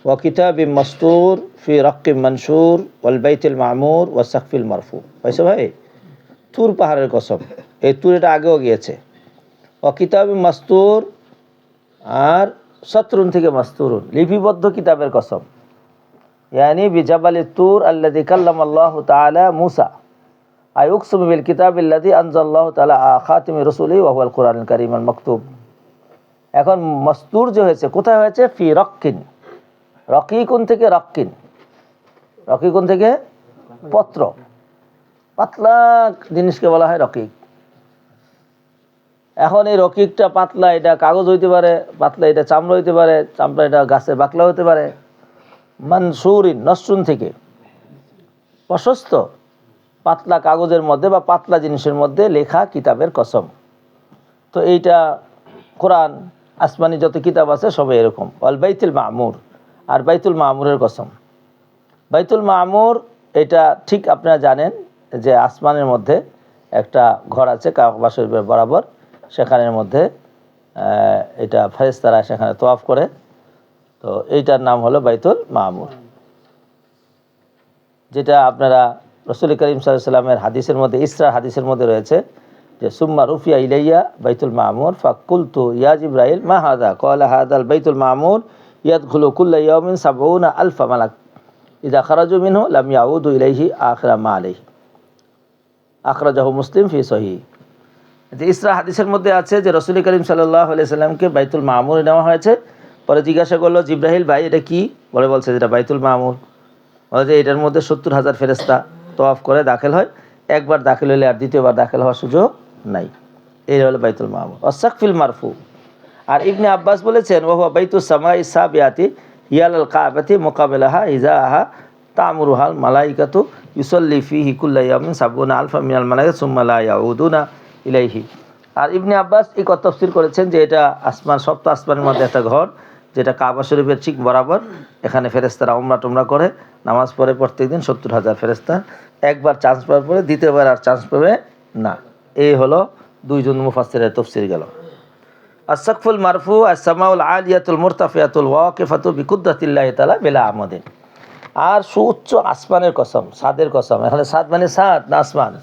ওয়া কিতাবিম মাসতুর ফি রাক্কিম মানশুর ওয়াল বাইতিল মামুর ওয়া সাকফিল মারফু। হয়েছে ভাই? তুর পাহাড়ের কসম। এই তুর এটা আগেও গিয়েছে। ওয়া কিতাবিম মাসতুর আর শত্রুন থেকে মাস্তুরুন, লিপিবদ্ধ কিতাবের কসম। ইয়ানি বিজাবালি তুর আল্লাযী কাল্লামাল্লাহু তাআলা মূসা আই উকসিমু বিল কিতাবিল্লাযী আনজালাল্লাহু তাআলা খাতিমি রাসূলিহি ওয়া হুয়াল কুরআনুল কারীমুল মাকতুব। এখন মাস্তুর যে হয়েছে কোথায় হয়েছে? ফি রক্কিন, রকিকুন থেকে রক্কিন, রকিকুন থেকে পত্র, পাতলা জিনিসকে বলা হয় রকিক। এখন এই রকিকটা পাতলা, এটা কাগজ হইতে পারে, পাতলা এটা চামড়া হইতে পারে, চামড়া এটা গাছের বাকলা হতে পারে। মানসুরিন, নসরুন থেকে, প্রশস্ত পাতলা কাগজের মধ্যে বা পাতলা জিনিসের মধ্যে লেখা কিতাবের কসম। তো এইটা কোরআন, আসমানি যত কিতাব আছে সবাই এরকম। অল বাইতুল মামুর, আর বাইতুল মামুরের কসম। বাইতুল মামুর এটা ঠিক আপনারা জানেন যে আসমানের মধ্যে একটা ঘর আছে কাবা শরীফের বরাবর, সেখানের মধ্যে এটা ফেরেশতারা সেখানে তওয়াফ করে। তো এইটার নাম হলো বাইতুল মামুর, যেটা আপনারা রাসূল করিম সাল্লাল্লাহু আলাইহি ওয়াসাল্লামের হাদিসের মধ্যে, ইসরার হাদিসের মধ্যে রয়েছে যে সুম্মা রুফিয়া ইলাইয়া বাইতুল মামুর ফাকুলতু ইয়া জিবরাইল মা হাযা ক্বালা হাযাল বাইতুল মামুর ইয়াদখুলু কুল্লা ইয়াউমিন ৭০,০০০ মালাক ইযা খারাজু মিনহু লাম ইয়াউদু ইলাইহি আখিরা মা আলাইহি। আখরাজাহু মুসলিম ফি সহিহ। যে ইসরা হাদিসের মধ্যে আছে যে রাসূল করিম সাল্লাল্লাহু আলাইহি সাল্লামকে বাইতুল মামুরে নেওয়া হয়েছে। পরে জিজ্ঞাসা করলো জিবরাইল ভাই এটা কি? বলছে যেটা বাইতুল মামুর। বলে যে এটার মধ্যে ৭০,০০০ ফেরেশতা তওয়াফ করে দাখিল হয়, একবার দাখিল হলে আর দ্বিতীয়বার দাখিল হওয়ার সুযোগ নাই। এই হলো বাইতুল মামুর। ওয়াসাকফিল মারফু। আর ইবনে আব্বাস বলেছেন ওয়া হুয়া বাইতুস সামাই সাবিয়াতি হিয়াল কাবাতি মুকাবিলাহা ইজাহা তা'মুরুহাল মালাইকাতু ইউসাল্লি ফিহি কুল্লা ইয়াউমিন ৭০,০০০ মিনাল মালাইকা সুম্মা লা ইয়াউদুনা ইলাইহি। আর ইবনে আব্বাস এই কথা তাফসীর করেছেন যে এটা আসমান, সপ্ত আসমানের মধ্যে একটা ঘর, যেটা কাবা শরীফের ঠিক বরাবর। এখানে ফেরেশতারা উমরা টুমরা করে নামাজ পড়ে প্রত্যেকদিন ৭০,০০০ ফেরেশতা। একবার চান্স পাওয়ার পরে দ্বিতীয়বার আর চান্স পাবে না। এই হলো দুইজন মুফাসসিরের তাফসীর গেল। আস-সাকফুল মারফু আস-সামাউল আলিয়াতুল মুরতাফিয়াতুল ওয়াকিফাতু বিকুদরাতিল্লাহি তাআলা বিলা আমাদিন। আর সুউচ্চ আসমানের কসম, সাদের কসম। এখানে সাদ মানে সাদ না আসমান?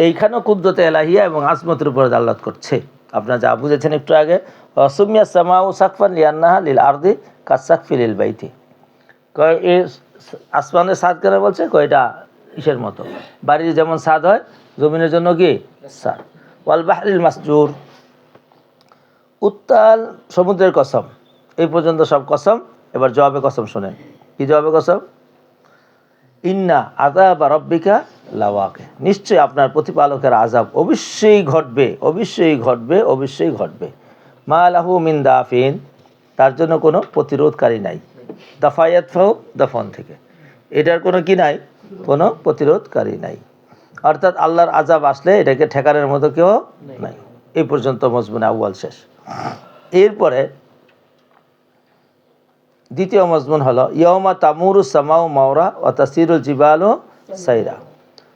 এইখানেও কুদরতে এলাহিয়া এবং আজমতের উপরে দালাত করছে। আপনারা যা বুঝেছেন একটু আগে, সুমিয়া সামাউ সাকফান লিআন্নাহা লিল আরদি কাসাকফি লিল বাইতি। কয় এই আসমানের সাদ কেন বলছে? কয় এটা ইসের মতো, বাড়ির যেমন সাদ হয় জমিনের জন্য কি সাদ। ওয়াল বাহরিল মাসজুর, উত্তাল সমুদ্রের কসম। এই পর্যন্ত সব কসম। এবার জবাবে কসম শোনেন। কি জবাবে কসম? ইন্না আযাবা রাব্বিকা লাওয়াকি, নিশ্চয়ই আপনার প্রতিপালকের আযাব অবশ্যই ঘটবে, অবশ্যই ঘটবে, অবশ্যই ঘটবে। মা লাহু মিন দাফিন, তার জন্য কোনো প্রতিরোধকারী নাই। দাফায়াতফাউ, দাফন থেকে, এটার কোনো কি নাই, কোনো প্রতিরোধকারী নাই। অর্থাৎ আল্লাহর আযাব আসলে এটাকে ঠেকানোর মতো কেউ নাই। এই পর্যন্ত মজমুনে আউয়াল শেষ। এরপরে দ্বিতীয় মজমুন হলো ইয়াউমা তামুরুস সামাউ মাওরা ওয়া তাসিরুল জিবালু সাইরা।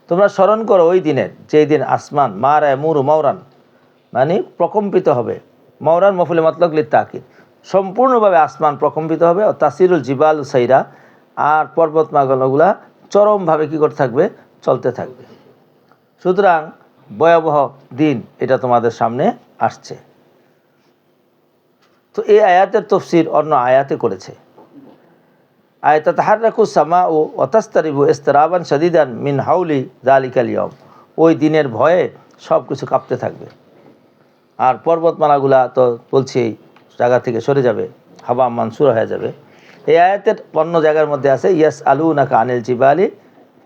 তোমরা স্মরণ করো ওই দিনের, যেই দিন আসমান মারা মুরু মাওরান মানে প্রকম্পিত হবে। মাওরান মফুলে মতলক লিত্তাকিদ, সম্পূর্ণভাবে আসমান প্রকম্পিত হবে। ও তাসিরুল জিবালু সাইরা, আর পর্বতমালাগুলা চরমভাবে কী করতে থাকবে? চলতে থাকবে। সুতরাং ভয়াবহ দিন এটা তোমাদের সামনে আসছে। তো এই আয়াতের তাফসীর অন্য আয়াতে করেছে। আয়াত তাহাররাকু সামাউ ওয়া তাস্তারিবু ইসতিরাবান শাদীদান মিন হাউলি যালিকাল ইয়াউম, ওই দিনের ভয়ে সব কিছু কাঁপতে থাকবে। আর পর্বতমালাগুলা তো বলছি জায়গা থেকে সরে যাবে, হাওয়া মানসুর হয়ে যাবে। এই আয়াতের অন্য জায়গার মধ্যে আছে ইয়াস আলুনাকা আনিল জিবালি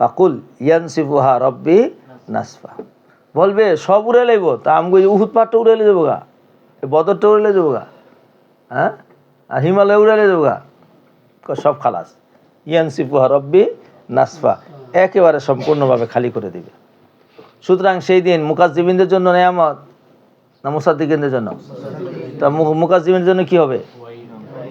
ফাকুল ইয়ানসিফুহা রব্বি নাসফা। বলবে সব উড়ে লইব, তা আমগো উহুদ পাহাড়টা উড়ে লে যাবো গা, বদরটা উড়ে লে যাবো গা, হ্যাঁ, আর হিমালয় উড়ে লে যাবো গা, সব খালাস। ইয়ানসিফুহা রব্বি নাসফা, একেবারে সম্পূর্ণভাবে খালি করে দিবে। সুতরাং সেই দিন মুকাজ্জিবিনদের জন্য নেয়ামত না মুসাদ্দিকিনদের জন্য? তা মুকাজ্জিবিনদের জন্য কি হবে?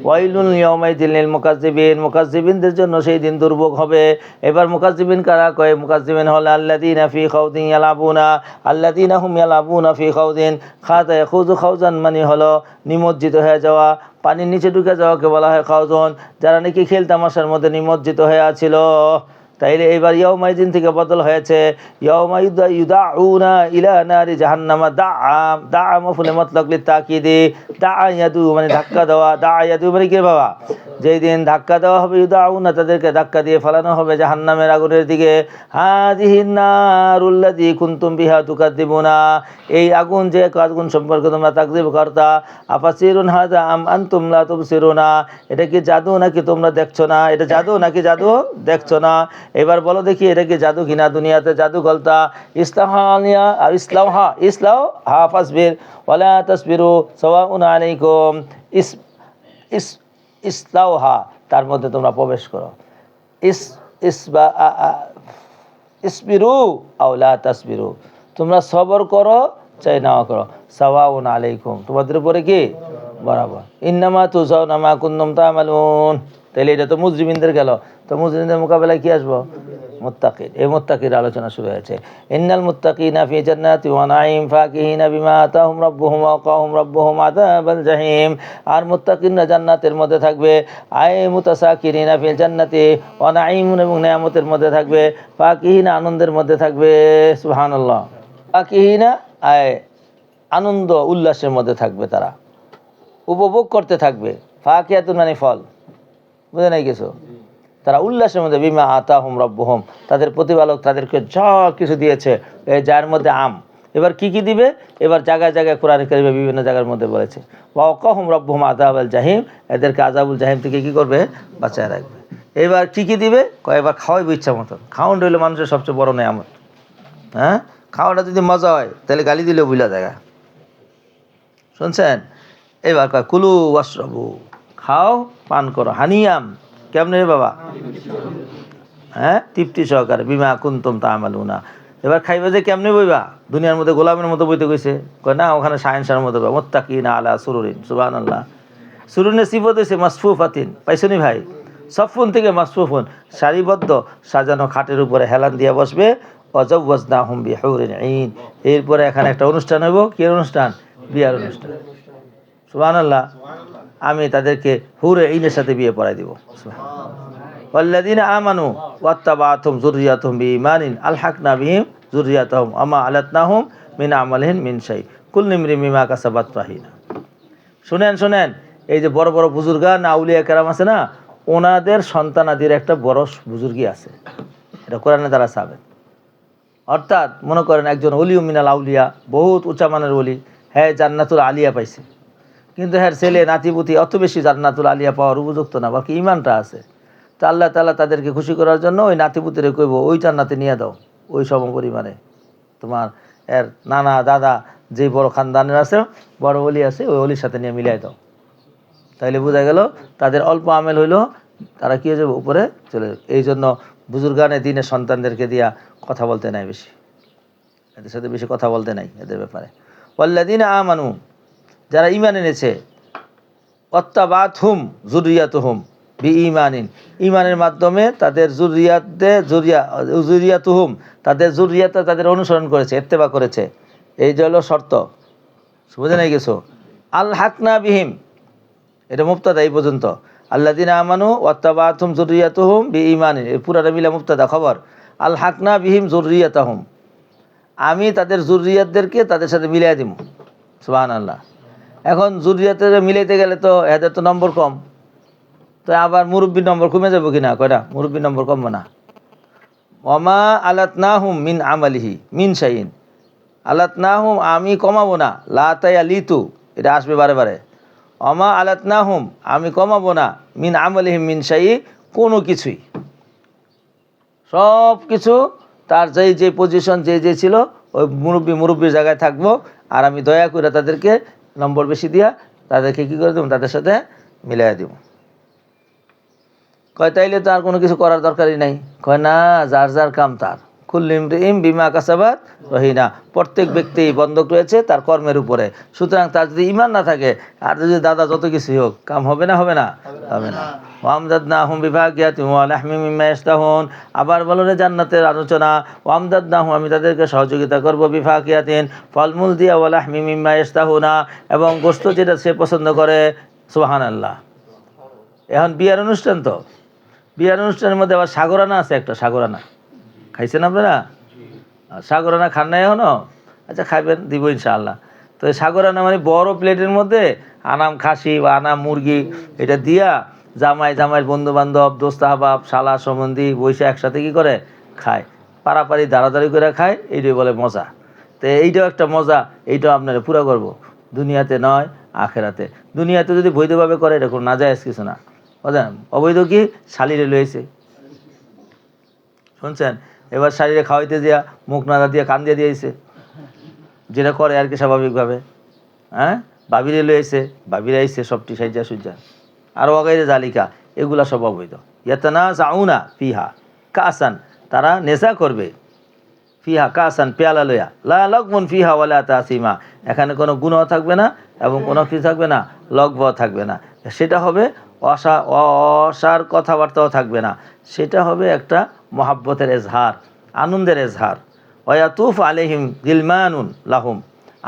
ওয়াইলুল ইয়াউমাইযিল লিল মুকাজ্জিবিন, মুকাজ্জিবিনদের জন্য সেই দিন দুর্ভোগ হবে। এবার মুকাজ্জিবিন কারা? কয় মুকাজ্জিবিন হল আল্লাযীনা ফি খাউদিন ইয়ালাবুনা, আল্লাযীনা হুম ইয়ালাবুনা ফি খাউদিন। খাযা ইয়াখুযু খাউজান মানে হলো নিমজ্জিত হয়ে যাওয়া, পানির নিচে ঢুকে যাওয়াকে বলা হয় খাউজন। যারা নাকি খেল তামাশার মধ্যে নিমজ্জিত হয়ে আছিল। তাইলে এবার ইয়াউমাইযিন থেকে বদল হয়েছে ইয়াউমা ইউদাউনা ইলা নারি জাহান্নামা দাআ। দাআ মাফউল মুতলাক লিতাকিদি, দাআ ইয়াদু মানে ধাক্কা দেওয়া, দাআ ইয়াদু মানে কি বাবা? যেই দিন ধাক্কা দেওয়া হবে, ইউদাউনা তাদেরকে ধাক্কা দিয়ে ফেলানো হবে জাহান্নামের আগুনের দিকে। হাযিহিন নারুল্লাযী কুনতুম বিহা তুকাদ্দিবুনা, এই আগুন যে আগুন সম্পর্কে তোমরা তাকযিব করতা। আফাসিরুন হাযা আম আনতুম লা তুবসিরুনা, এটা কি জাদু নাকি তোমরা দেখছো না? এটা জাদু নাকি জাদু দেখছো না? এবার বলো দেখি এটা কি জাদু কিনা? দুনিয়াতে জাদু গলতা। ইসলাহানিয়া আর ইসলাহা, ইসলাহ হা ফাসবির ওয়ালা তাসবিরু সাওয়াউন আলাইকুম। ইসলাহা, তার মধ্যে তোমরা প্রবেশ করো। ইসবিরু আওলা তাসবিরু, তোমরা সবর করো চাই নাও করো। সাওয়াউন আলাইকুম, তোমাদের উপরে কি বরাবর। ইন্নামা তুজাউনা মা কুনতুম তা'মালুন, তাহলে এটা তো মুজরিমিনদের গেল। তো মুজরিমিনদের মোকাবেলায় কি আসবো? মুত্তাকিন। এই মুত্তাকির আলোচনা শুরু হয়েছে। ইন্নাল মুত্তাকিনা ফি জান্নাতি ওয়া নাঈম ফাকিহিনা বিমা আতাহুম রাব্বুহুম ওয়া ওয়াকাহুম রাব্বুহুম আযাবাল জাহিম। আর মুত্তাকিনরা জান্নাতের মধ্যে থাকবে। আয় মুতাসাকিরিনা ফিল জান্নাতি ওয়া নাঈমুন, এবং নিয়ামতের মধ্যে থাকবে। ফাকিহিনা, আনন্দের মধ্যে থাকবে। সুবহানাল্লাহ। ফাকিহিনা আয় আনন্দ উল্লাসের মধ্যে থাকবে, তারা উপভোগ করতে থাকবে। ফাকিহাতুন মানে ফল, বুঝে নাই কিছু? তারা উল্লাসের মধ্যে বিমা আতাহুম রাব্বুহুম, তাদের প্রতিপালক তাদেরকে যা কিছু দিয়েছে, এই যার মধ্যে আম। এবার কি কি দিবে? এবার জায়গায় জায়গায় কোরআন কারীমে বিভিন্ন জায়গার মধ্যে বলেছে ওয়া ওয়াকাহুম রাব্বুহুম আযাবাল জাহিম, এদেরকে আযাবুল জাহিম থেকে কি করবে? বাঁচায় রাখবে। এবার কি কি দিবে? কয়েকবার খাওয়াইবে ইচ্ছা মতন। খাওয়ান রইল মানুষের সবচেয়ে বড় নেয়ামত। হ্যাঁ, খাওয়াটা যদি মজা হয় তাহলে গালি দিলেও বুঝা জায়গা। শুনছেন? এবার কয় কুলু ওয়াশরাবু, খাও পান করো। হানিয়াম, কেমনে রে বাবা? হ্যাঁ, তৃপ্তি সহকারে। বিমা কুনতুম তা'মালুনা, এবার খাইবে যে কেমনে বইবা? দুনিয়ার মধ্যে গোলামের মতো বইতে কইছে? কয় না, ওখানে শাহিনশার মতো বইবা। মুত্তাকিনা আলা সুরুরিন, সুবহানাল্লাহ। সুরুনের সিফত হইছে মাসফুফাতিন, পাইছনি ভাই? সফুন থেকে মাসফুফুন, সারিবদ্ধ সাজানো খাটের উপরে হেলান দিয়ে বসবে। ওয়াজাওয়াজনাহুম বিহুরিন ঈন, এরপরে এখানে একটা অনুষ্ঠান হইব। কি অনুষ্ঠান? বিয়ার অনুষ্ঠান। সুবহানাল্লাহ। আমি তাদেরকে হুরে ঈনের সাথে বিয়ে পড়াই দিব। ওয়াল্লাযীনা আমানু ওয়াত্তাবা'তুহুম যুররিয়াতুহুম বিঈমানিন আলহাকনা বিহিম যুররিয়াতাহুম ওয়া মা আলাতনাহুম মিন আমালিহিম মিন শাই কুল্লু ইমরিইন বিমা কাসাবাত রাহিনা। শুনেন শুনেন, এই যে বড় বড় বুজুর্গান আউলিয়া কেরাম আছে না, ওনাদের সন্তানাদির একটা বড় বুজুর্গি আছে, এটা কোরআনে দ্বারা সাবেত। অর্থাৎ মনে করেন একজন ওলিউ মিনাল আউলিয়া, বহুত উঁচা মানের ওলি, হ্যাঁ জান্নাতুল আলিয়া পাইছে, কিন্তু হ্যাঁ ছেলে নাতিপুতি অত বেশি জান্নাতুল আলিয়া পাওয়ার উপযুক্ত না, বাকি ইমানটা আছে। তো আল্লাহ তাআলা তাদেরকে খুশি করার জন্য ওই নাতিপুতিরে কইব ওই জান্নাতে নিয়ে দাও, ওই সম পরিমাণে তোমার এর নানা দাদা যে বড় খানদানের আছে, বড় ওলি আছে, ওই ওলির সাথে নিয়ে মিলাই দাও। তাইলে বোঝা গেল তাদের অল্প আমেল হইলো, তারা কি হয়ে যাবে? উপরে চলে যাবে। এই জন্য বুজুর্গানে দিনের সন্তানদেরকে দিয়া কথা বলতে নাই বেশি, এদের সাথে বেশি কথা বলতে নাই এদের ব্যাপারে। ওয়াল্লাযীনা আমানু, যারা ঈমান এনেছে, ওয়াত্তাবা'তুহুম যুররিয়াতুহুম বিঈমানিন, ঈমানের মাধ্যমে তাদের যুররিয়াতুহুম তাদের যুররিয়াতটা তাদের অনুসরণ করেছে, ইত্তেবা করেছে। এই যে হলো শর্ত, বুঝে নাই কিছু? আলহাকনা বিহিম, এটা মুবতাদা এই পর্যন্ত। আল্লাযীনা আমানু ওয়াত্তাবা'তুহুম যুররিয়াতুহুম বিঈমানিন, এই পুরাটা মিলে মুবতাদা খবর। আলহাকনা বিহিম যুররিয়াতাহুম, আমি তাদের যুররিয়াতদেরকে তাদের সাথে মিলাই দিব। সুবহানাল্লাহ। এখন যুররিয়াতের মিলাইতে গেলে তো এদের তো নম্বর কম, তো আবার মুরব্বীর নম্বর কমে যাবো কিনা? কয়টা মুরব্বীর নম্বর কমবো না। ওয়ামা আলাতনাহুম মিন আমালিহি মিন শাইইন, আলাতনাহুম আমি কমাবো না, লা তায়ালিতু এটা আসবে বারে বারে। ওয়ামা আলাতনাহুম আমি কমাবো না, মিন আমালিহিম মিন শাইই কোনো কিছুই, সব কিছু তার যেই যে পজিশন যে ছিল ওই মুরব্বীর জায়গায় থাকবো। আর আমি দয়া করে তাদেরকে নম্বর বেশি দিয়া তাদেরকে কী করে দেবো? তাদের সাথে মিলাই দেব। কয় তাইলে তো আর কোনো কিছু করার দরকারই নাই। কয় না, যার যার কাম তার, কুল্লু ইমরিইন বিমা কাসাবাত রহিনা, প্রত্যেক ব্যক্তি বন্ধক রয়েছে তার কর্মের উপরে। সুতরাং তার যদি ঈমান না থাকে আর যদি দাদা যত কিছুই হোক, কাম হবে না? হবে না? হবে না। ওয়ামদাদনাহুম বিফাকিহাতিন ওয়া লাহমিন মিম্মা ইয়াশতাহুন, আবার বলো রে জান্নাতের আলোচনা। ওয়ামদাদনাহুম, আমি তাদেরকে সহযোগিতা করব, বিফাকিহাতিন, ফলমূল দিয়া, ওয়া লাহমিন মিম্মা ইয়াশতাহুনা, এবং গোশত যেটা সে পছন্দ করে। সুবহানাল্লাহ। এখন বিয়ার অনুষ্ঠান, তো বিয়ার অনুষ্ঠানের মধ্যে আবার সাগরানা আছে একটা। সাগরানা খাইছেন আপনারা? সাগরানা খান নাই এখনো? আচ্ছা, খাইবেন, দিব ইনশাআল্লাহ। তো এই সাগরানা মানে বড় প্লেটের মধ্যে আনাম খাসি বা আনাম মুরগি এটা দিয়া জামাইয়ের বন্ধু বান্ধব, দোস্ত আহবাব, শালা সম্বন্ধী বৈশা একসাথে কি করে খায়, পাড়াপাড়ি দাঁড়াদাড়ি করে খায়। এইটাই বলে মজা। তো এইটাও একটা মজা, এইটাও আপনারা পুরো করব, দুনিয়াতে নয় আখেরাতে। দুনিয়াতে যদি বৈধভাবে করে এটা কোনো নাজায়েজ কিছু না, বুঝলেন? অবৈধ কি? শালিরে লয়েছে, শুনছেন? এবার শালিরে খাওয়াইতে দিয়া মুখ নাদা দিয়ে কান দিয়ে দিয়েছে, যেটা করে আর কি স্বাভাবিকভাবে। হ্যাঁ, বাবিরে লয়েছে, বাবিরে আইছে সবটি সাইজা সুজা, আরও অগাইরে জালিকা, এগুলা সব অবৈধ। ইয়াতানাজাউনা ফিহা কাসান, তারা নেশা করবে, ফিহা কাসান, পেয়ালা লইয়া, লা লগবুন ফিহা ওয়ালা তাসিমা, এখানে কোনো গুনাহ থাকবে না এবং কোনো কিছু থাকবে না, লগব থাকবে না। সেটা হবে অসার কথাবার্তাও থাকবে না, সেটা হবে একটা মহাব্বতের এজহার, আনন্দের এজহার। ওয়াতুফ আলাইহিম গিলমানুন লাহুম,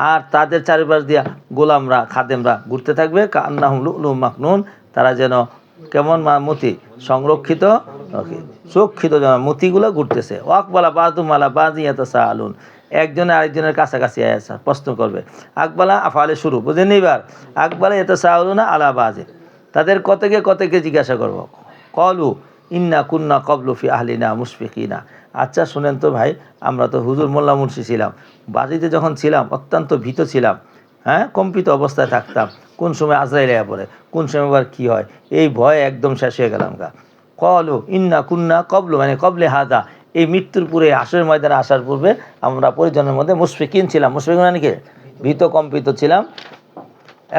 আর তাদের চারিপাশ দিয়া গোলামরা, খাদেমরা ঘুরতে থাকবে, কান্নাহুম লুলুম মাকনুন, তারা যেন কেমন মতি, সংরক্ষিত সুরক্ষিত যেন মতিগুলো ঘুরতেছে। ওয়াকবালা বাদুম আলা বাদি ইয়াতাসাআলুন, একজনে আরেকজনের কাছাকাছি আসা প্রশ্ন করবে। আকবালা আফালে শুরু, বুঝেন? এবার আকবালা ইয়াতাসাআলুনা আলা বাজি, তাদের কতকে জিজ্ঞাসা করব। কলু ইন্না কুন্না কবলু ফি আহলিনা মুশফিকিনা, আচ্ছা শুনেন তো ভাই, আমরা তো হুজুর মোল্লা মুন্সি ছিলাম, বাড়িতে যখন ছিলাম অত্যন্ত ভীত ছিলাম, হ্যাঁ, কম্পিত অবস্থায় থাকতাম, কোন সময় আজরাইল আয়া পড়ে, কোন সময় আবার কী হয়, এই ভয়ে একদম শেষ হয়ে গেলাম গা। কলু ইন্না কুন্না কবলু, মানে কবলে হাদা, এই মৃত্যুর পূর্বে, আসরের ময়দানে আসার পূর্বে আমরা পরিজনের মধ্যে মুশফিকিন ছিলাম। মুশফিকিন মানে কি? ভীত কম্পিত ছিলাম।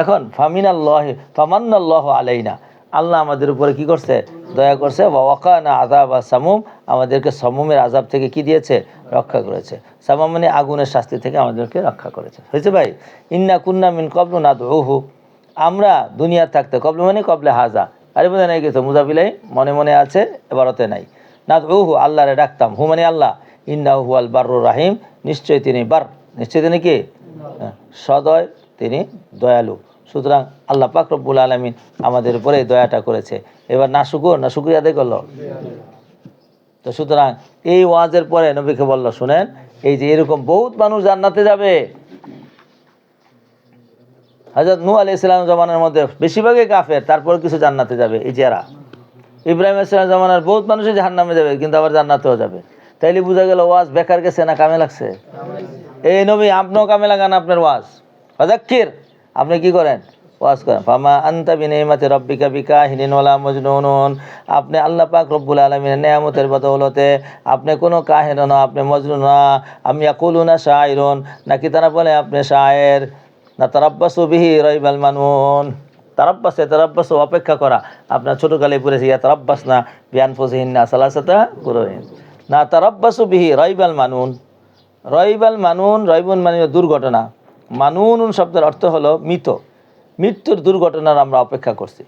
এখন ফামান্নাল্লাহু আলাইনা, আল্লাহ আমাদের উপরে কি করছে? দয়া করছে। ওয়াকানা আযাব সামুম, আমাদেরকে সমুমের আযাব থেকে কি দিয়েছে? রক্ষা করেছে। সামুম মানে আগুনের শাস্তি থেকে আমাদেরকে রক্ষা করেছে। হয়েছে ভাই? ইন্না কুন্না মিন ক্বাবলু নাদউহু, আমরা দুনিয়া থাকতে, কবলু মানে কবলে হাজা, আরে বোঝা নাই গেছে, মুজাফিলাই মনে মনে আছে, এবারতে নাই। নাদউহু, আল্লাহরে ডাকতাম, হু মানে আল্লাহ, ইন্নাহু হুয়াল বাররুর রাহিম, নিশ্চয় তিনি বার, নিশ্চয় তিনি কি? সদয়, তিনি দয়ালু। সুতরাং আল্লাহ পাক রব্বুল আলামিন আমাদের উপরে দয়াটা করেছে। এবার না শুকরিয়া আদায় করলো। তো সুতরাং এই ওয়াজের পরে নবীকে বলল, শুনেন, এই যে এরকম বহুত মানুষ জান্নাতে যাবে। হযরত নূহ আলাইহিস সালাম জামানার মধ্যে বেশিরভাগই কাফের, তারপর কিছু জান্নাতে যাবে। এই যারা ইব্রাহিম আলাইহিস সালাম জামানার বহুত মানুষই জাহান্নামে যাবে, কিন্তু আবার জান্নাতেও যাবে। তাইলে বোঝা গেল ওয়াজ বেকার গেছে না কামে লাগছে? এই নবী, আপনিও কামে লাগান আপনার ওয়াজ। ফাযাক্কির, আপনি কি করেন? ওয়াজ করেন। ফামা আনতা বিনিমাতি রাব্বিকা বিকাহিনিন ওয়ালা মাজনুন, আপনি আল্লাহ পাক রব্বুল আলামিনের নিয়ামতের বদৌলতে আপনি কোনো কাহিন না, আপনি মজনুন না। আম ইয়াকুলুনা শায়রুন, নাকি তারা বলে আপনি শায়ের। না তারাব্বাসু বিহি রাইবাল মানুন, তারাব্বাসু অপেক্ষা করা, আপনার ছোটকালে পড়েছে ইয়া তারাব্বাস না বিআনফুসিহিন না সালাসাতা কুরুইন, না তারাব্বাসু বিহি রাইবাল মানুন। রাইবাল মানুন, রাইবুন মানে দুর্ঘটনা, মানুন শব্দের অর্থ হলো মৃত, মৃত্যুর দুর্ঘটনার আমরা অপেক্ষা করছি।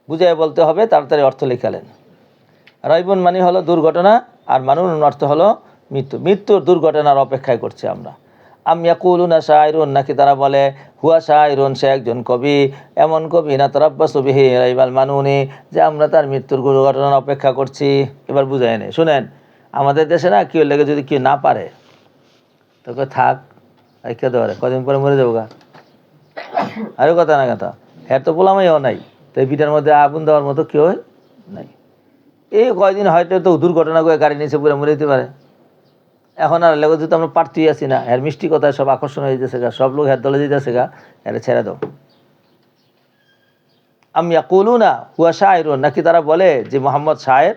বুঝাই বলতে হবে, তাড়াতাড়ি অর্থ লিখালেন। রাইবুন মানে হলো দুর্ঘটনা, আর মানুন অর্থ হলো মৃত্যু, মৃত্যুর দুর্ঘটনার অপেক্ষায় করছি আমরা। আম ইয়াকুলুনা শায়রুন, নাকি তারা বলে হুয়া শায়রুন, সে একজন কবি, এমন কবি, না তারাব্বাসু বিহি রাইবাল মানুনি, যে আমরা তার মৃত্যুর দুর্ঘটনার অপেক্ষা করছি। এবার বুঝাই নেই, শুনেন, আমাদের দেশে না কেউ লেগে যদি কেউ না পারে, তোকে থাক রেখে দেওয়ারে, কদিন পরে মরে যাবো গা, আরও কথা না কথা, হ্যাঁ তো পোলামাইও নাই, তো এই পিঠার মধ্যে আগুন দেওয়ার মতো কেউ নাই। এই কয়দিন হয়তো তো দুর্ঘটনা করে গাড়ি নিচে পুরো মরে যেতে পারে। এখন আর লেগে যেহেতু আমরা পারতেই আসি না, এর মিষ্টি কথায় সব আকর্ষণ হয়ে যেতেছে গা, সব লোক হ্যাঁ দলে যেতেছে গা, এর ছেড়ে দাও। আম ইয়াকুলুনা হুয়া শায়রুন, নাকি তারা বলে যে মোহাম্মদ শায়ের,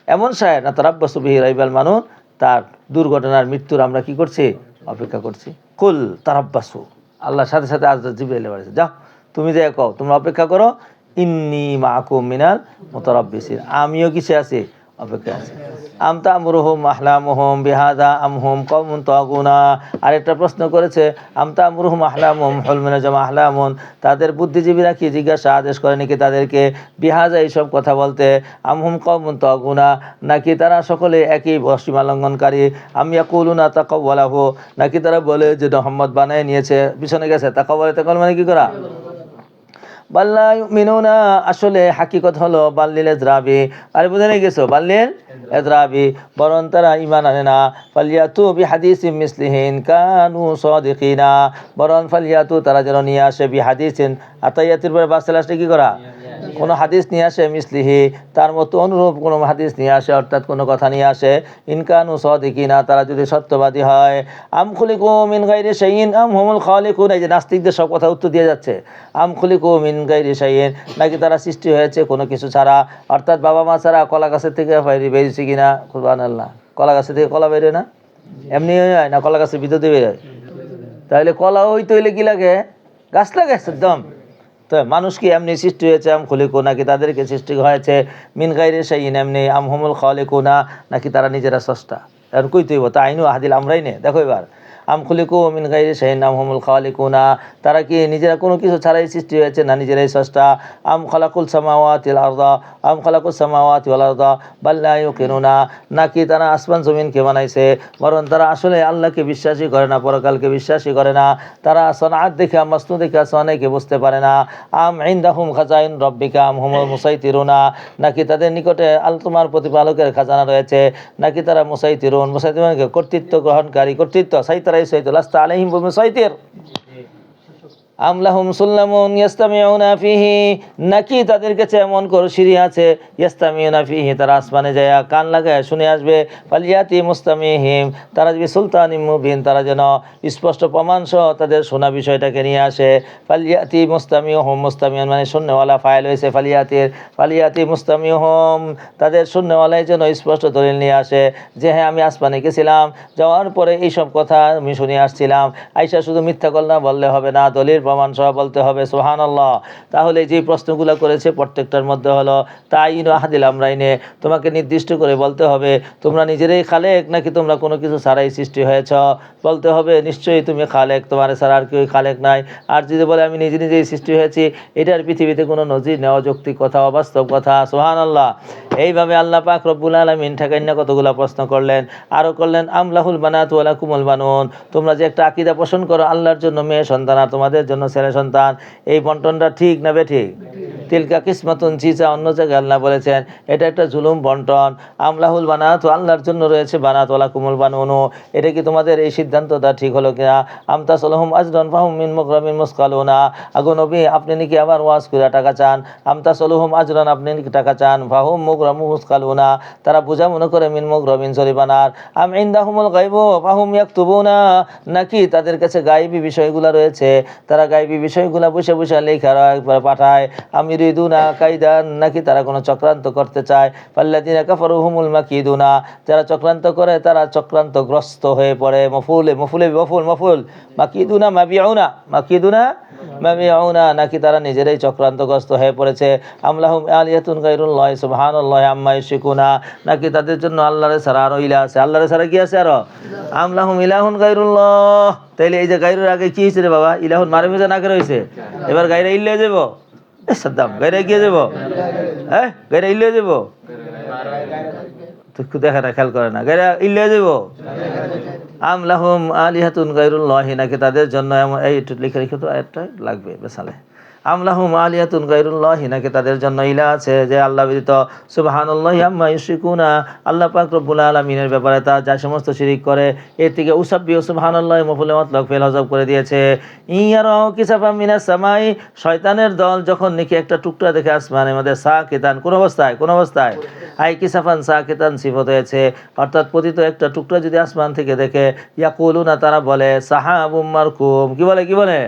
এমন শায়ের, না তারাব্বাসু বিহি রাইবাল মানুন, তার দুর্ঘটনার মৃত্যুর আমরা কি করছি? অপেক্ষা করছি। কুল তারাব্বাসু, আল্লাহর সাথে সাথে আজ জিবরাইল বলেছে, যাও তুমি যে কও, তোমরা অপেক্ষা করো, ইন্নী মাআকুম মিনাল মুতারাব্বিসিন, আমিও কিসে আছি? অপেক্ষা আছি। আম তা'মুরুহুম আহলামুহুম বিহাযা আম হুম কওমুন তাগুনা। আরেকটা প্রশ্ন করেছে আম তা'মুরুহুম আহলামুহুম হুলমুন জামা আহলামুন, তাদের বুদ্ধিজীবীরা কি জিজ্ঞাসা আদেশ করে নাকি তাদেরকে বিহাযা এইসব কথা বলতে, আম হুম কওমুন তাগুনা, নাকি তারা সকলে একই সীমা লঙ্ঘনকারী, আম ইয়াকুলুনা তাকাওয়ালাহু, নাকি তারা বলে যে মুহাম্মদ বানায় নিয়েছে পিছনে গেছে। তাকাওয়ালা মানে কি করা? বাল্লা ইউমিনুনা, আসলে হাকিকত হলো বাল্লিল এজরাবি, আর বুঝে নিয়ে গেছো বাল্লিল এজরাবি, বরং তারা ঈমান আনে না। ফালিয়াতু বিহাদিসিন মিসলিহিন কানু সাদিকিনা, বরং ফালিয়াতু তারা যেন নিয়ে আসে বিহাদিসিন, আতাইয়াতির পরে বাসেল আসলে কি করা, কোনো হাদিস নিয়ে আসে, মিসলিহি তার মতো অনুরূপ কোনো হাদিস নিয়ে আসে, অর্থাৎ কোনো কথা নিয়ে আসে, ইনকানু সাদিকিনা তারা যদি সত্যবাদী হয়। আম খুলিকু মিন গায়রি শাইইন আম হুমুল খালিকুন, এই যে নাস্তিকদের সব কথা উত্তর দিয়ে যাচ্ছে। আম খুলিকু মিন গায়রি শাইইন, নাকি তারা সৃষ্টি হয়েছে কোনো কিছু ছাড়া, অর্থাৎ বাবা মা ছাড়া। কলা গাছের থেকে বেরিয়েছে কিনা? সুবহানাল্লাহ, কলা গাছের থেকে কলা বেরোয় না? এমনি হয় না, কলা গাছের ভিতর দিয়ে বেরোয়। তাহলে কলা ওই তৈলে কি লাগে? গাছ লাগে একদম। তো মানুষ কি এমনি সৃষ্টি হয়েছে? আম খুলিকু, নাকি তাদেরকে সৃষ্টি হয়েছে মিন গায়রি শাইইন এমনি, আম হুমুল খালিকুনা, নাকি তারা নিজেরা স্রষ্টা। এখন কই তৈব তা আইনু আহাদিল আমরাই নে। দেখো এবার আম খুলিকু মিন গায়রি শাইইন আম হুমুল খালিকুনা, তারা কি নিজেরা কোনো কিছু ছাড়াই সৃষ্টি হয়েছে না নিজেরাই স্রষ্টা? আম খালাকুল সামাওয়াতিল আরদা আম খালাকুস সামাওয়াতি ওয়াল আরদা বাল লা ইউকিনুনা, নাকি তারা আসমান জমিনকে বানাইছে, বরং তারা আসলে আল্লাহকে বিশ্বাসই করে না, পরকালকে বিশ্বাসই করে না। তারা সনাআত দেখে মাসনু দেখে সনাইকে বুঝতে পারে না। আম ইনদাহুম খাজাইন রব্বিকা আম হুমুল মুসাইতিরুনা, নাকি তাদের নিকটে তোমার প্রতিপালকের খাজানা রয়েছে, নাকি তারা মুসাইতিরুন, মুসাইতির মানে কর্তৃত্ব গ্রহণকারী, কর্তৃত্ব সাইতারাই সাইত লাস্তা আলাইহিম বিমুসাইতির। আম লাহুম সুল্লামুন ইয়াস্তামিউনা ফিহি, নাকি তাদের কাছে এমন কোন সিঁড়ি আছে, ইয়াস্তামিউনা ফিহি তারা আসমানে যায় কান লাগায় শুনে আসবে। ফালিয়াতি মুস্তামিহিম, তারা যে সুলতানিম মুবিন, তারা যেন স্পষ্ট প্রমাণ সহ তাদের শোনা বিষয়টাকে নিয়ে আসে। ফালিয়াতি মুস্তামিহুম, মুস্তামিউন মানে শূন্যওয়ালা ফাইল হয়েছে ফালিয়াতির, ফালিয়াতি মুস্তামিহুম তাদের শূন্যওয়ালাই যেন স্পষ্ট দলিল নিয়ে আসে যে হ্যাঁ আমি আসমানে গেছিলাম, যাওয়ার পরে এইসব কথা আমি শুনে আসছিলাম। আইসা শুধু মিথ্যা কল্লা বললে হবে না, দলিল প্রমাণ সহ বলতে হবে। সুবহানাল্লাহ। তাহলে যে প্রশ্নগুলো করেছে প্রত্যেকটার মধ্যে হলো তাইনু আহাদিল আমরাইনে, তোমাকে নির্দিষ্ট করে বলতে হবে তোমরা নিজেরাই খালেক নাকি তোমরা কোনো কিছু ছাড়াই সৃষ্টি হয়েছ। বলতে হবে নিশ্চয়ই তুমি খালেক, তোমার ছাড়া আর কেউ খালেক নাই। আর যদি বলে আমি নিজে নিজেই সৃষ্টি হয়েছি, এটার পৃথিবীতে কোনো নজির নেওয়া যৌক্তিক কথা, অবাস্তব কথা। সুবহানাল্লাহ। এইভাবে আল্লাহ পাক রব্বুল আলামিন ঠেকাইন্না কতগুলো প্রশ্ন করলেন। আরও করলেন আমলাহুল বানাত ওয়া লাকুমুল বানুন, তোমরা যে একটা আকীদা পোষণ করো আল্লাহর জন্য মেয়ে সন্তান আর তোমাদের জন্য ছেলে সন্তান, এই বন্টনটা ঠিক না বেঠিক? তিলকা কিসমাতুন জিজা, অন্য জায়গায় আল্লাহ বলেছেন এটা একটা জুলুম বন্টন। আমলাহুল বানাত, আল্লাহর জন্য রয়েছে বানাত, ওয়া লাকুমুল বানুন, এটা কি তোমাদের এই সিদ্ধান্তটা ঠিক হলো কিনা? আমতাসলহুম আজরান ফাহুম মিন মুকরামিন মুসকালুনা, আগো নবী আপনি নাকি আবার ওয়াজ করে টাকা চান? আমতাসলহুম আজরান, আপনি নাকি টাকা চান, ফাহুম মুকরামু মুসকালুনা তারা বোঝা মনে করে মিন মুকরামিন জরিমানার। আম ইনদাহুমুল গায়বু ফাহুম ইয়াকতুবুনা, নাকি তাদের কাছে গায়বী বিষয়গুলো রয়েছে, তারা গায়বী বিষয়গুলো বসে বসে লেখা পাঠায়। আমি রিদুনা কাইদান, নাকি তারা কোনো চক্রান্ত করতে চায়। ফাল্লাযিনা কাফারু হুমুল মাকিদুনা, যারা চক্রান্ত করে তারা চক্রান্তগ্রস্ত হয়ে পড়ে। মফুলে মফুলে মফুল মফুল মাকিদুনা মাবিউনা, মাকিদুনা মাবিউনা, নাকি তারা নিজেরাই চক্রান্তগ্রস্ত হয়ে পড়েছে। আমলাহুম আলিয়াতুন গায়রুল্লাহি সুবহানাল্লাহি আম্মা ইউশরিকুনা, নাকি তাদের জন্য আল্লাহর ছাড়া আরো ইলাহ আছে। আল্লাহর ছাড়া কি আছে আরো? আমলাহুম ইলাহুন গায়রুল্লাহ। তাইলে এই যে গায়রুর আগে কি হয়েছে রে বাবা? ইলাহুন মারফিজা না করে হয়েছে, এবার গায়রা ইল্লে যাব। সাদ্দাম গায়রা গিয়ে যাব, হ্যাঁ গায়রা ইল্লে যাব, তো দেখা না খেয়াল করে না, গায়রা ইল্লে যাব। আম লাহুম আলিহাতুন গায়রুল্লাহি, নাকি তাদের জন্য এই একটু লিখে রেখে তো একটা লাগবে বেসালে। আম লাহুম আলিহাতুন গায়রুল্লাহি, নাকি তাদের জন্য ইলাহ আছে যে আল্লাহ ব্যতীত। সুবহানাল্লাহি আম্মা ইউশরিকুনা, আল্লাহ পাক রব্বুল আলামিনের ব্যাপারে তা যা সমস্ত শিরিক করে এর থেকে উসাব্বিহু সুবহানাল্লাহি মফুলে মতলব ফেল হযব করে দিয়েছে। ইয়ারাউ কিসাফাম মিনাস সামাই, শয়তানের দল যখন নাকি একটা টুকরা দেখে আসমানের মধ্যে সাকিতান, কোন অবস্থায় কোন অবস্থায়, আই কিসাফান সাকিতান সিফত হয়েছে, অর্থাৎ পতিত একটা টুকরা যদি আসমান থেকে দেখে, ইয়াকুলুনা তারা বলে সাহাবুম মারকুম, কি বলে কি বলে?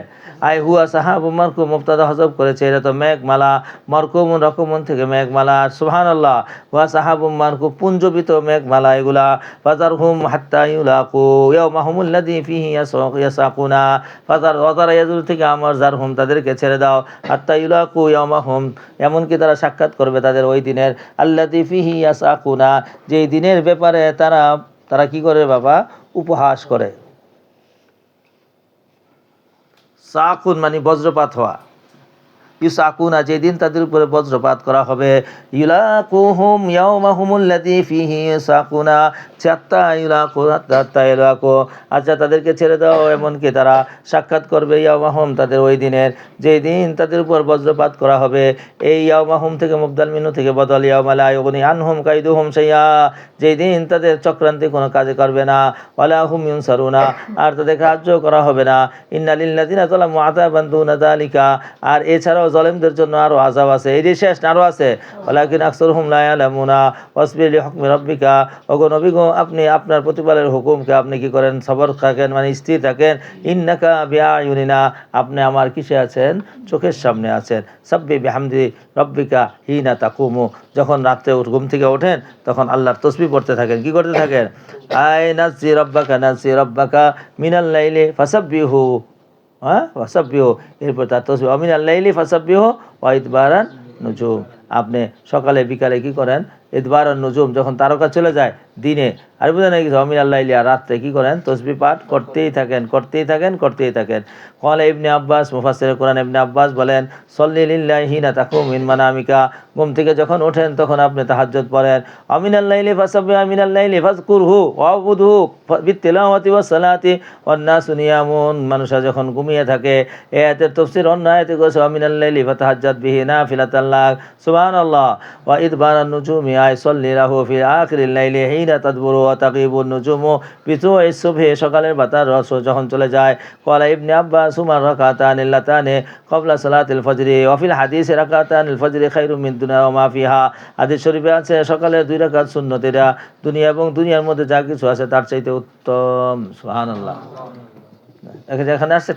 আই হুয়া সাহাবুম মারকুম, মুবতাদা হযব করেছে, এটা তো মেঘমালা, মারকুমুন রকমুন থেকে মেঘমালা। সুবহানাল্লাহ। হুয়া সাহাবুম মারকুম, পুঞ্জবিত মেঘমালা এগুলা। ফাজারহুম হাত্তা ইউলাকু ইয়াওমাহুমুল্লাযী ফীহি ইয়াসাকুনা, ফাজার ওয়াজারা ইয়াজুল থেকে আমার জারহুম তাদেরকে ছেড়ে দাও, হাত্তা ইউলাকু ইয়াওমাহুম এমনকি তারা সাক্ষাৎ করবে তাদের ওই দিনের, আল্লাযী ফীহি ফিহি ইয়াসাকুনা, যেই দিনের ব্যাপারে তারা কি করে বাবা, উপহাস করে। সাকুন মানে বজ্রপাত হওয়া, ইউসাকুনা যেদিন তাদের উপরে বজ্রপাত করা হবে, ইউলাকুহুম ইয়াউমাহুমুল্লাযী ফীহি ইউসাকুনা হাত্তা ইউলাকু হাত্তা ইউলাকু, আচ্ছা তাদেরকে ছেড়ে দাও, এমনকি তারা সাক্ষাৎ করবে ইয়াউমাহুম তাদের ওই দিনের, যেই দিন তাদের উপর বজ্রপাত করা হবে। এই ইয়াউমাহুম থেকে মুবদাল মিনহু থেকে বদল, ইয়াউমা লা ইউগনি আনহুম কাইদুহুম শাইআ, যেই দিন তাদের চক্রান্তে কোনো কাজে করবে না, ওয়ালা হুম ইউনসারুনা, আর তাদের সাহায্য করা হবে না। ইন্না লিল্লাযিনা যালামু আযাবান দুনা যালিকা, আর এছাড়াও জালেমদের জন্য আরো আযাব আছে, এই যে শেষ আরো আছে। ওয়ালাকিন আকসারুহুম লা ইয়ালামুনা ওয়াসবির লিহুকমি রাব্বিকা, ওগো নবী গো, আপনি আপনার প্রতিপালের হুকুমকে আপনি কি করেন, সবর থাকেন মানে স্থির থাকেন। ইন্নাকা বিআয়ুনিনা, আপনি আমার কিসে আছেন, চোখের সামনে আছেন। সাব্বি বিহামদি রাব্বিকা হিনা তাকুমু, যখন রাত্রে ঘুম থেকে ওঠেন তখন আল্লাহর তসবিহ পড়তে থাকেন, কি করতে থাকেন, আয় নাসি রাব্বাকা মিনাল লাইলি ফাসাব্বিহু, ফাসাব্বিহু, এরপর তার তসবিহ মিনাল লাইলি ফাসাব্বিহু ওয়া ইদবারান নুজুম, আপনি সকালে বিকালে কি করেন, ইদবারান নুজুম, যখন তারকা চলে যায় দিনে, আর বুঝে নাকি মিনাল লাইলি, আর রাত্রে কি করেন, তসবিহ পাঠ করতেই থাকেন। ক্বালা ইবনে আব্বাস, মুফাসসিরে কোরআন ইবনে আব্বাস বলেন, সল্লি লিল্লাহি হিনা তাকুম মিন মানামিকা, ঘুম থেকে যখন ওঠেন তখন আপনি তাহাজ্জুদ পড়েন। আমিনাল লাইলি ফাসাব্বিহু আমিনাল লাইলি ফাযকুরহু ওয়াবুদহু বিতিলাওয়াতি ওয়াস সালাতি ওয়ান নাসু নিয়ামুন, মানুষরা যখন ঘুমিয়ে থাকে। এই আয়াতের তাফসীর অন্য আয়াতে করেছে আমিনাল লাইলি ফাতাহাজ্জাদ বিহি নাফিলাতাল লাক, সুবহানাল্লাহ। ওয়া ইদবারান নুজুমি আই সল্লি লাহু ফি আখিরিল লাইলি হিনা তাদবুরু ওয়া তাগিবুন নুজুমু বিতুইস সুবহি, সকালের বাতার রস যখন চলে যায়। ক্বালা ইবনে আব্বাস হুমা রাকাতান আল্লাতানি ক্বাবলা সালাতিল ফজরি ওয়া ফিল হাদিসে রাকাতানিল ফজরি খায়রুম মিন দুনিয়া ওয়া মা ফিহা, হাদিস শরীফে আছে সকালের 2 রাকাত সুন্নতেরা দুনিয়া এবং দুনিয়ার মধ্যে যা কিছু আছে তার চাইতে উত্তম। সুবহানাল্লাহ। এখানে আসছে